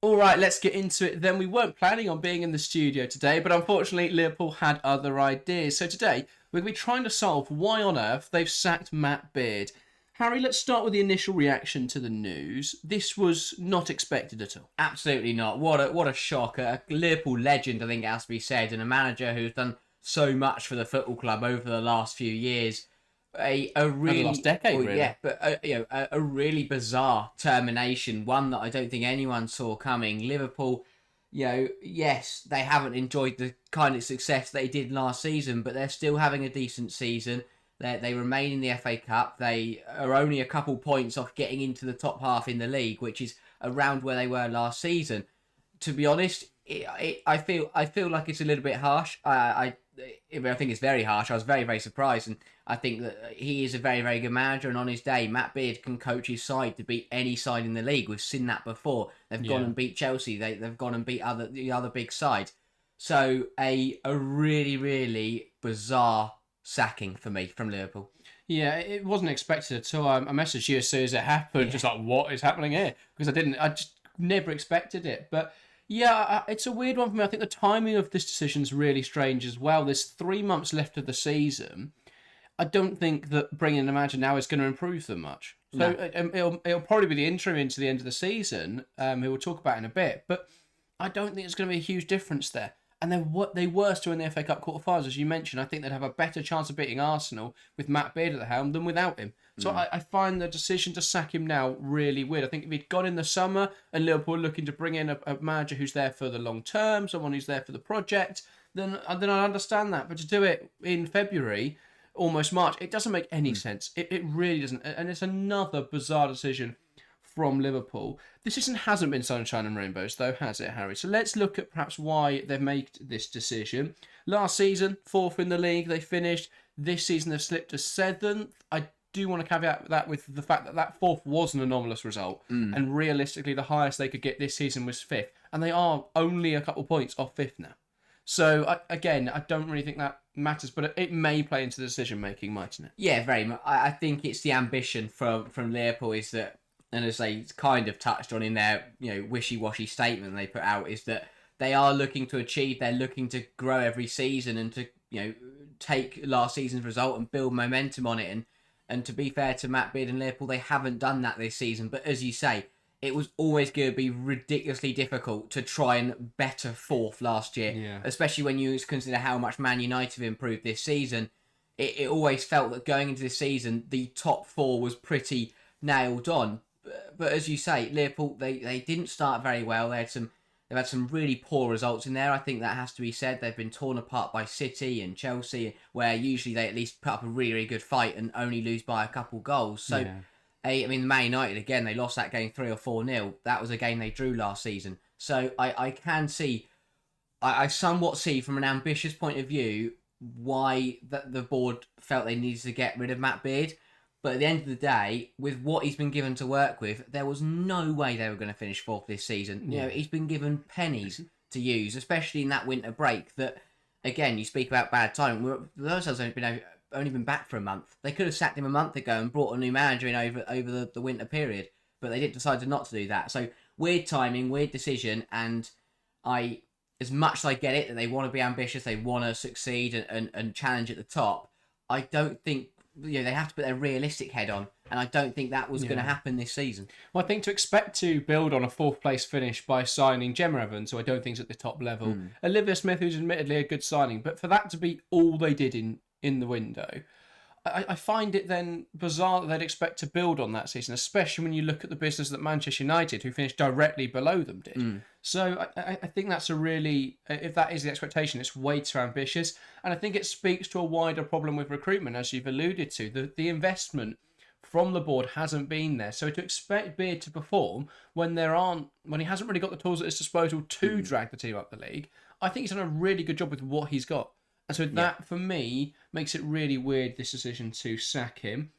All right, let's get into it then. We weren't planning on being in the studio today, but unfortunately Liverpool had other ideas. So today we're going to be trying to solve why on earth they've sacked Matt Beard. Harry, let's start with the initial reaction to the news. This was not expected at all. Absolutely not. What a shock. A Liverpool legend, I think it has to be said, and a manager who's done so much for the football club over the last few years. A really the last decade, really. Yeah, but a really bizarre termination, one that I don't think anyone saw coming. Liverpool, yes, they haven't enjoyed the kind of success they did last season, but they're still having a decent season. They remain in the FA Cup. They are only a couple points off getting into the top half in the league, which is around where they were last season. To be honest, I feel like it's a little bit harsh. I think it's very harsh. I was very, very surprised, and I think that he is a very, very good manager. And on his day, Matt Beard can coach his side to beat any side in the league. We've seen that before. They've gone and beat Chelsea. They've gone and beat the other big sides. So a really, really bizarre sacking for me from Liverpool. Yeah, it wasn't expected at all. I messaged you as soon as it happened, just like, what is happening here? Because I just never expected it. But yeah, it's a weird one for me. I think the timing of this decision is really strange as well. There's 3 months left of the season. I don't think that bringing a manager now is going to improve them much. So it'll probably be the interim into the end of the season, who we'll talk about in a bit. But I don't think it's going to be a huge difference there. And they were still in the FA Cup quarterfinals, as you mentioned. I think they'd have a better chance of beating Arsenal with Matt Beard at the helm than without him. So I find the decision to sack him now really weird. I think if he'd gone in the summer and Liverpool were looking to bring in a manager who's there for the long term, someone who's there for the project, then I understand that. But to do it in February, almost March, it doesn't make any sense. It really doesn't. And it's another bizarre decision from Liverpool. This season hasn't been sunshine and rainbows, though, has it, Harry? So let's look at perhaps why they've made this decision. Last season, 4th in the league, they finished. This season, they've slipped to 7th. I do want to caveat that with the fact that 4th was an anomalous result, and realistically, the highest they could get this season was 5th, and they are only a couple points off 5th now. So, I don't really think that matters, but it may play into the decision-making, mightn't it? Yeah, very much. I think it's the ambition from Liverpool is that, and as they kind of touched on in their wishy-washy statement they put out, is that they are looking to achieve, they're looking to grow every season and to take last season's result and build momentum on it. And to be fair to Matt Beard and Liverpool, they haven't done that this season. But as you say, it was always going to be ridiculously difficult to try and better 4th last year, especially when you consider how much Man United have improved this season. It always felt that going into this season, the top 4 was pretty nailed on. But as you say, Liverpool, they didn't start very well. They've had some really poor results in there. I think that has to be said. They've been torn apart by City and Chelsea, where usually they at least put up a really, really good fight and only lose by a couple goals. So, I mean, Man United, again, they lost that game 3 or 4-0. That was a game they drew last season. So I can see, I somewhat see from an ambitious point of view why the board felt they needed to get rid of Matt Beard. But at the end of the day, with what he's been given to work with, there was no way they were going to finish 4th this season. He's been given pennies to use, especially in that winter break. That, again, you speak about bad time. Those have only been back for a month. They could have sacked him a month ago and brought a new manager in over the winter period, but they didn't decide not to do that. So weird timing, weird decision, and as much as I get it that they want to be ambitious, they want to succeed and challenge at the top, I don't think. They have to put their realistic head on, and I don't think that was going to happen this season. Well, I think to expect to build on a 4th place finish by signing Gemma Evans, who I don't think is at the top level, Olivia Smith, who's admittedly a good signing, but for that to be all they did in the window, I find it then bizarre that they'd expect to build on that season, especially when you look at the business that Manchester United, who finished directly below them, did. So I think that's a really, if that is the expectation, it's way too ambitious. And I think it speaks to a wider problem with recruitment, as you've alluded to. The investment from the board hasn't been there. So to expect Beard to perform when he hasn't really got the tools at his disposal to drag the team up the league, I think he's done a really good job with what he's got. And so that, for me, makes it really weird, this decision to sack him.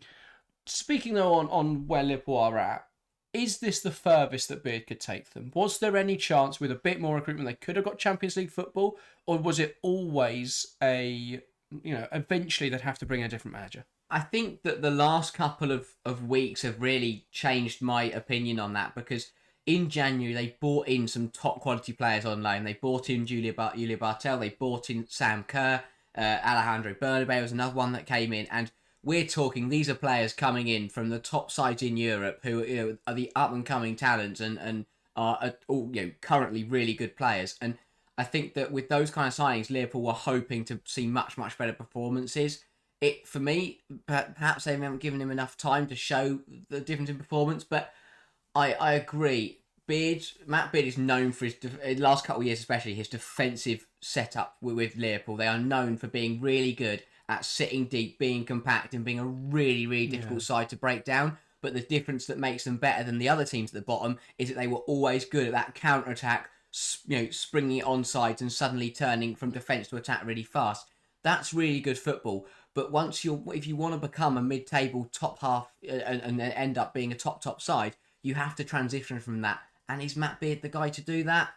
Speaking, though, on where Liverpool are at, is this the furthest that Beard could take them? Was there any chance with a bit more recruitment they could have got Champions League football? Or was it always eventually they'd have to bring in a different manager? I think that the last couple of weeks have really changed my opinion on that, because in January, they bought in some top quality players on loan. They bought in Julia Bartel. They bought in Sam Kerr. Alejandro Bernabeu was another one that came in. And we're talking, these are players coming in from the top sides in Europe who are the up-and-coming talents and are all currently really good players. And I think that with those kind of signings, Liverpool were hoping to see much, much better performances. For me, perhaps they haven't given him enough time to show the difference in performance, but I agree. Matt Beard is known for his last couple of years, especially his defensive setup with Liverpool. They are known for being really good at sitting deep, being compact, and being a really, really difficult side to break down. But the difference that makes them better than the other teams at the bottom is that they were always good at that counter attack, springing it on sides and suddenly turning from defence to attack really fast. That's really good football. But if you want to become a mid-table top half and end up being a top side, you have to transition from that. And is Matt Beard the guy to do that?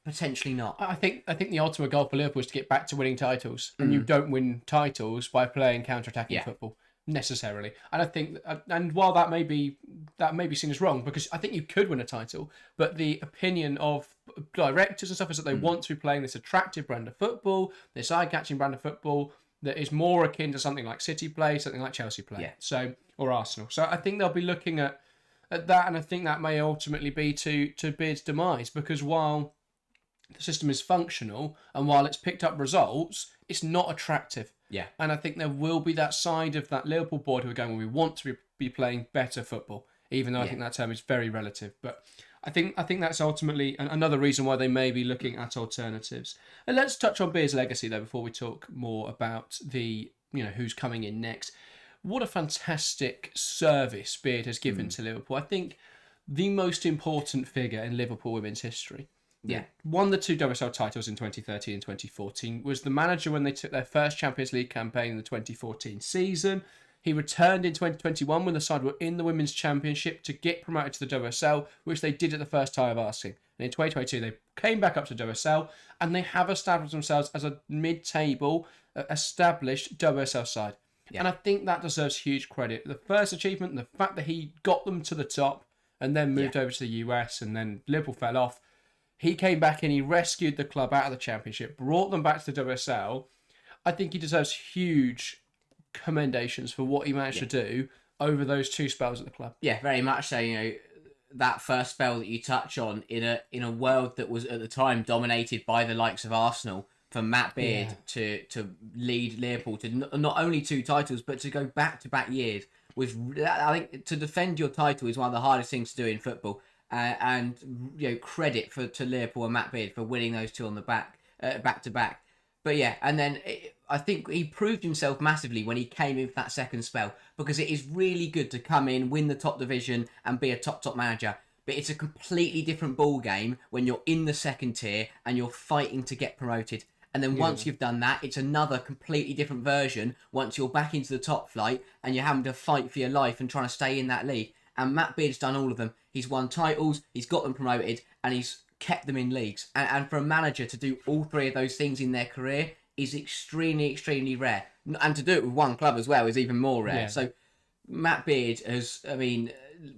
Potentially not. I think the ultimate goal for Liverpool is to get back to winning titles, and you don't win titles by playing counter-attacking football necessarily. And I think, and while that may be seen as wrong, because I think you could win a title, but the opinion of directors and stuff is that they want to be playing this attractive brand of football, this eye-catching brand of football that is more akin to something like City play, something like Chelsea play, or Arsenal. So I think they'll be looking at that, and I think that may ultimately be to Beard's demise, because while the system is functional and while it's picked up results, it's not attractive. Yeah. And I think there will be that side of that Liverpool board who are going, well, we want to be playing better football, even though I think that term is very relative. But I think that's ultimately another reason why they may be looking at alternatives. And let's touch on Beard's legacy, though, before we talk more about the who's coming in next. What a fantastic service Beard has given to Liverpool. I think the most important figure in Liverpool women's history. Yeah. Won the 2 WSL titles in 2013 and 2014. Was the manager when they took their first Champions League campaign in the 2014 season. He returned in 2021 when the side were in the Women's Championship to get promoted to the WSL, which they did at the first time of asking. And in 2022, they came back up to WSL, and they have established themselves as a mid-table, established WSL side. Yeah. And I think that deserves huge credit. The first achievement, the fact that he got them to the top and then moved over to the US, and then Liverpool fell off. He came back and he rescued the club out of the Championship, brought them back to the WSL. I think he deserves huge commendations for what he managed to do over those 2 spells at the club. Yeah, very much so. That first spell that you touch on in a world that was at the time dominated by the likes of Arsenal, for Matt Beard to lead Liverpool to not only 2 titles but to go back-to-back years. I think to defend your title is one of the hardest things to do in football. And credit to Liverpool and Matt Beard for winning those 2 on the back to back. But and then I think he proved himself massively when he came in for that second spell, because it is really good to come in, win the top division, and be a top manager. But it's a completely different ball game when you're in the second tier and you're fighting to get promoted. And then once you've done that, it's another completely different version once you're back into the top flight and you're having to fight for your life and trying to stay in that league. And Matt Beard's done all of them. He's won titles, he's got them promoted, and he's kept them in leagues. And for a manager to do all 3 of those things in their career is extremely, extremely rare. And to do it with one club as well is even more rare. Yeah. So Matt Beard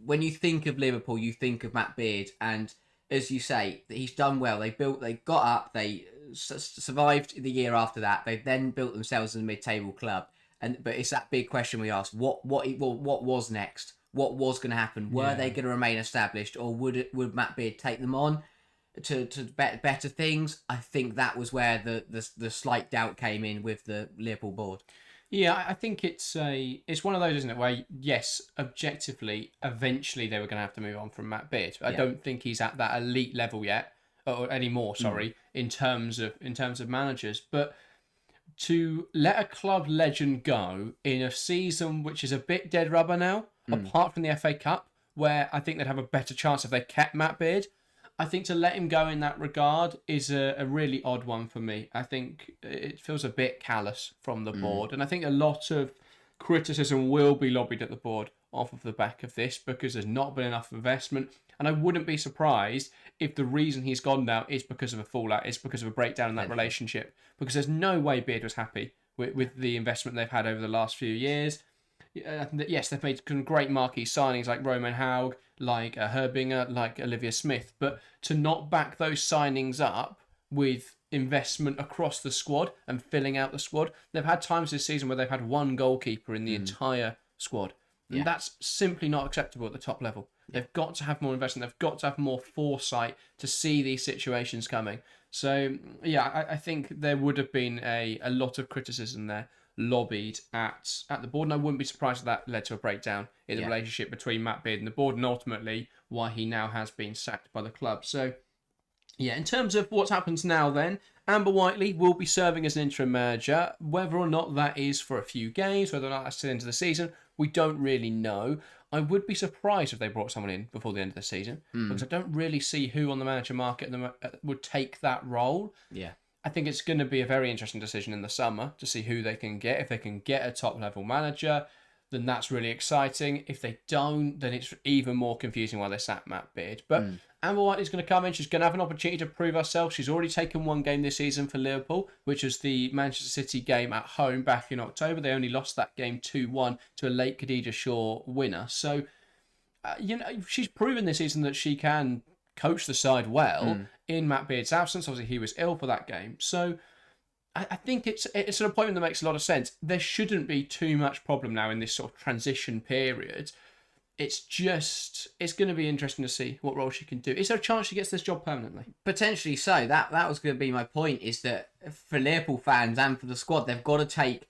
when you think of Liverpool, you think of Matt Beard. And as you say, he's done well. They got up, they survived the year after that. They then built themselves as a mid-table club. But it's that big question we asked: what was next? What was going to happen? Were they going to remain established, or would Matt Beard take them on to better things? I think that was where the slight doubt came in with the Liverpool board. Yeah, I think it's one of those, isn't it, where yes, objectively, eventually they were going to have to move on from Matt Beard. I don't think he's at that elite level yet, or anymore. Sorry, in terms of managers, but to let a club legend go in a season which is a bit dead rubber now, apart from the FA Cup, where I think they'd have a better chance if they kept Matt Beard. I think to let him go in that regard is a really odd one for me. I think it feels a bit callous from the board. And I think a lot of criticism will be lobbied at the board off of the back of this, because there's not been enough investment. And I wouldn't be surprised if the reason he's gone now is because of a fallout, is because of a breakdown in that relationship. Because there's no way Beard was happy with the investment they've had over the last few years. yes, they've made some great marquee signings like Roman Haug, like Herbinger, like Olivia Smith, but to not back those signings up with investment across the squad and filling out the squad, they've had times this season where they've had one goalkeeper in the entire squad. And that's simply not acceptable at the top level. They've got to have more investment. They've got to have more foresight to see these situations coming. So, yeah, I think there would have been a lot of criticism there lobbied at the board, and I wouldn't be surprised if that led to a breakdown in the relationship between Matt Beard and the board, and ultimately why he now has been sacked by the club. So, yeah, in terms of what happens now then, Amber Whiteley will be serving as an interim manager. Whether or not that is for a few games, whether or not that's to the end of the season, we don't really know. I would be surprised if they brought someone in before the end of the season, because I don't really see who on the manager market would take that role. Yeah. I think it's going to be a very interesting decision in the summer to see who they can get. If they can get a top-level manager, then that's really exciting. If they don't, then it's even more confusing why they sacked Matt Beard. But Amber Whiteley's going to come in. She's going to have an opportunity to prove herself. She's already taken one game this season for Liverpool, which was the Manchester City game at home back in October. They only lost that game 2-1 to a late Khadija Shaw winner. So, she's proven this season that she can coach the side well in Matt Beard's absence. Obviously, he was ill for that game. So, I think it's an appointment that makes a lot of sense. There shouldn't be too much problem now in this sort of transition period. It's going to be interesting to see what role she can do. Is there a chance she gets this job permanently? Potentially so. That was going to be my point, is that for Liverpool fans and for the squad, they've got to take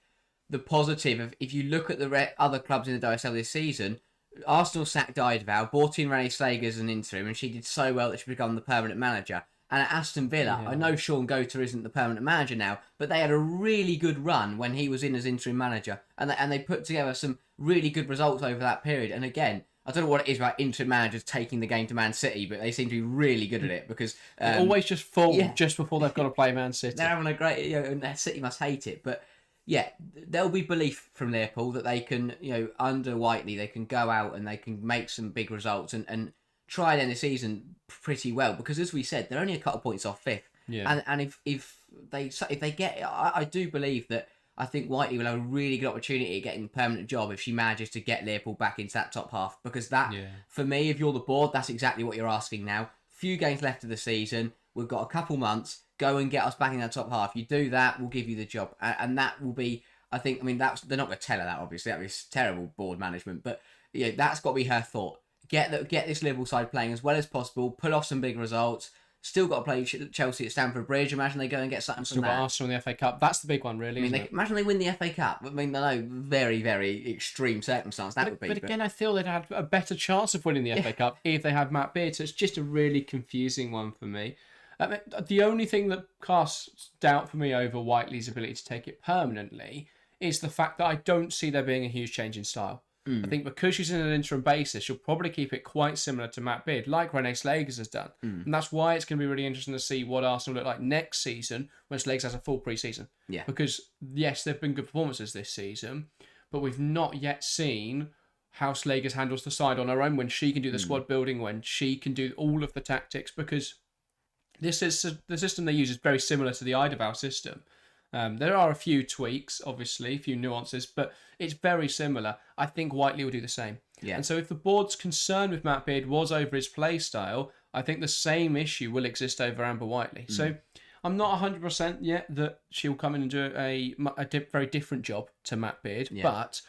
the positive of, if you look at the other clubs in the WSL this season, Arsenal sacked Idval, brought in Renee Slager as an interim, and she did so well that she became the permanent manager. And at Aston Villa, I know Sean Goater isn't the permanent manager now, but they had a really good run when he was in as interim manager. And they put together some really good results over that period. And again, I don't know what it is about interim managers taking the game to Man City, but they seem to be really good at it, because they always just fall just before they've got to play Man City. They're having a great, and City must hate it. But yeah, there'll be belief from Liverpool that they can, under Whiteley, they can go out and they can make some big results and try and end the season pretty well, because as we said, they're only a couple of points off fifth. Yeah. And if they get, I do believe that, I think Whiteley will have a really good opportunity at getting a permanent job if she manages to get Liverpool back into that top half. Because that, for me, if you're the board, that's exactly what you're asking now. Few games left of the season. We've got a couple months. Go and get us back in that top half. You do that, we'll give you the job. And that will be, they're not going to tell her that, obviously. That would be terrible board management. But that's got to be her thought. Get this Liverpool side playing as well as possible. Pull off some big results. Still got to play Chelsea at Stamford Bridge. Imagine they go and get something from that. Still got Arsenal in the FA Cup. That's the big one, really. Imagine they win the FA Cup. I know, very, very extreme circumstance that would be. But again, I feel they'd have a better chance of winning the FA Cup if they had Matt Beard. So it's just a really confusing one for me. The only thing that casts doubt for me over Whiteley's ability to take it permanently is the fact that I don't see there being a huge change in style. I think because she's in an interim basis, she'll probably keep it quite similar to Matt Beard, like Renee Slagers has done. And that's why it's going to be really interesting to see what Arsenal look like next season when Slagers has a full pre-season. Yeah. Because, yes, there have been good performances this season, but we've not yet seen how Slagers handles the side on her own, when she can do the squad building, when she can do all of the tactics, because this is the system they use is very similar to the Idval system. There are a few tweaks, obviously, a few nuances, but it's very similar. I think Whiteley will do the same. Yeah. And so if the board's concern with Matt Beard was over his play style, I think the same issue will exist over Amber Whiteley. So I'm not 100% yet that she'll come in and do a very different job to Matt Beard, but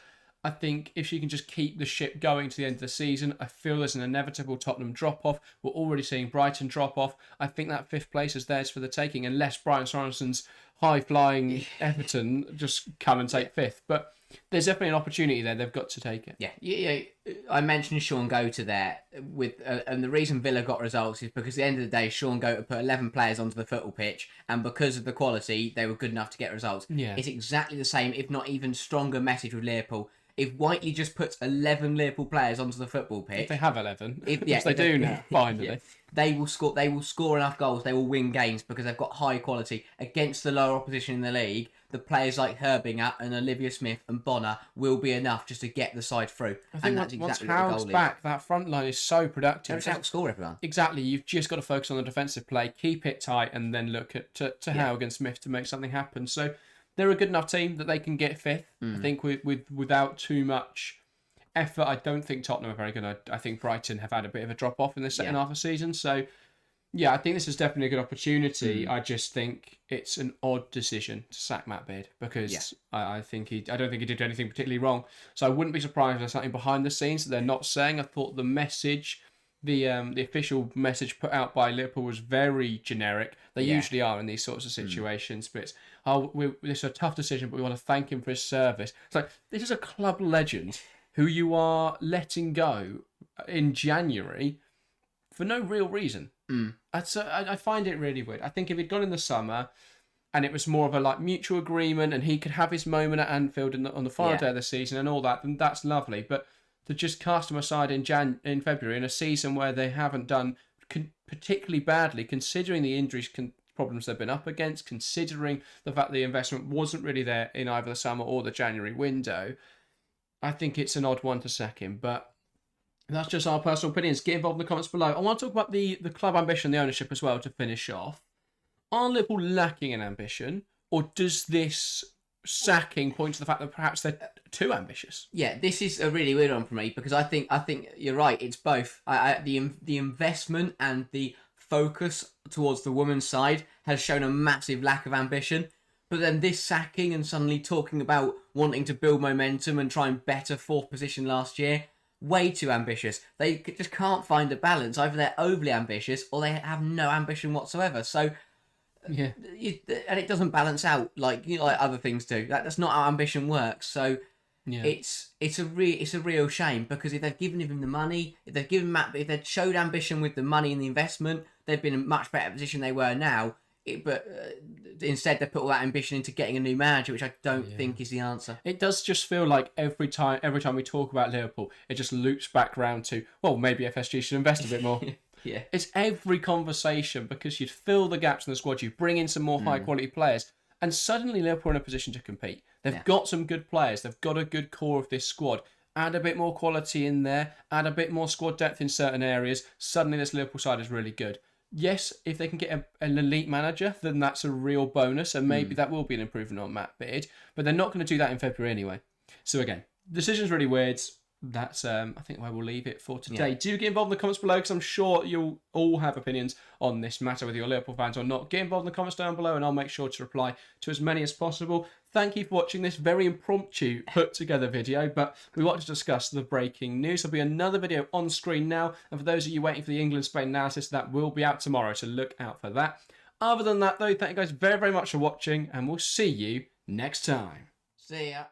I think if she can just keep the ship going to the end of the season, I feel there's an inevitable Tottenham drop-off. We're already seeing Brighton drop off. I think that fifth place is theirs for the taking, unless Brian Sorenson's high-flying Everton just come and take fifth. But there's definitely an opportunity there. They've got to take it. Yeah. I mentioned Sean Goater there, and the reason Villa got results is because at the end of the day, Sean Goater put 11 players onto the football pitch, and because of the quality, they were good enough to get results. Yeah. It's exactly the same, if not even stronger message with Liverpool. If Whiteley just puts 11 Liverpool players onto the football pitch, if they have 11, which they do now, finally, they will score. They will score enough goals. They will win games because they've got high quality against the lower opposition in the league. The players like Herbinger and Olivia Smith and Bonner will be enough just to get the side through. I think that's once exactly what the Howard's goal back, that front line is so productive. They'll outscore everyone. Exactly. You've just got to focus on the defensive play, keep it tight, and then look at to Howard and Smith to make something happen. So, they're a good enough team that they can get fifth. I think without too much effort. I don't think Tottenham are very good. I think Brighton have had a bit of a drop off in the second half of the season. So, yeah, I think this is definitely a good opportunity. I just think it's an odd decision to sack Matt Beard because I don't think he did anything particularly wrong. So I wouldn't be surprised if there's something behind the scenes that they're not saying. I thought the message, the official message put out by Liverpool was very generic. They usually are in these sorts of situations, but it's, this is a tough decision, but we want to thank him for his service. It's like, this is a club legend who you are letting go in January for no real reason. I find it really weird. I think if he'd gone in the summer and it was more of a like mutual agreement and he could have his moment at Anfield on the final day of the season and all that, then that's lovely. But to just cast him aside in February in a season where they haven't done particularly badly, considering the injuries problems they've been up against, considering the fact the investment wasn't really there in either the summer or the January window, I think it's an odd one to sack him, but that's just our personal opinions. Get involved in the comments below. I want to talk about the club ambition, the ownership as well to finish off. Are Liverpool lacking in ambition, or does this sacking point to the fact that perhaps they're too ambitious? Yeah, this is a really weird one for me because I think you're right. It's both. The investment and the focus towards the women's side has shown a massive lack of ambition. But then this sacking and suddenly talking about wanting to build momentum and try and better fourth position last year, way too ambitious. They just can't find a balance. Either they're overly ambitious or they have no ambition whatsoever. So, and it doesn't balance out like other things do. That's not how ambition works. So, it's a real shame because if they've given him the money, if they'd showed ambition with the money and the investment, they'd been in a much better position than they were now. But instead they put all that ambition into getting a new manager, which I don't think is the answer. It does just feel like every time we talk about Liverpool, it just loops back round to, well, maybe FSG should invest a bit more. It's every conversation because you'd fill the gaps in the squad, you bring in some more high quality players, and suddenly Liverpool are in a position to compete. They've got some good players, they've got a good core of this squad. Add a bit more quality in there, add a bit more squad depth in certain areas, suddenly this Liverpool side is really good. Yes, if they can get an elite manager, then that's a real bonus, and maybe that will be an improvement on Matt Beard. But they're not going to do that in February anyway. So again, decision's really weird. That's I think where we'll leave it for today. Do get involved in the comments below because I'm sure you'll all have opinions on this matter, whether you're Liverpool fans or not. Get involved in the comments down below and I'll make sure to reply to as many as possible. Thank you for watching this very impromptu put together video, but we want to discuss the breaking news. There'll be another video on screen now, and for those of you waiting for the England-Spain analysis, that will be out tomorrow, so look out for that. Other than that though, thank you guys very, very much for watching, and we'll see you next time. See ya.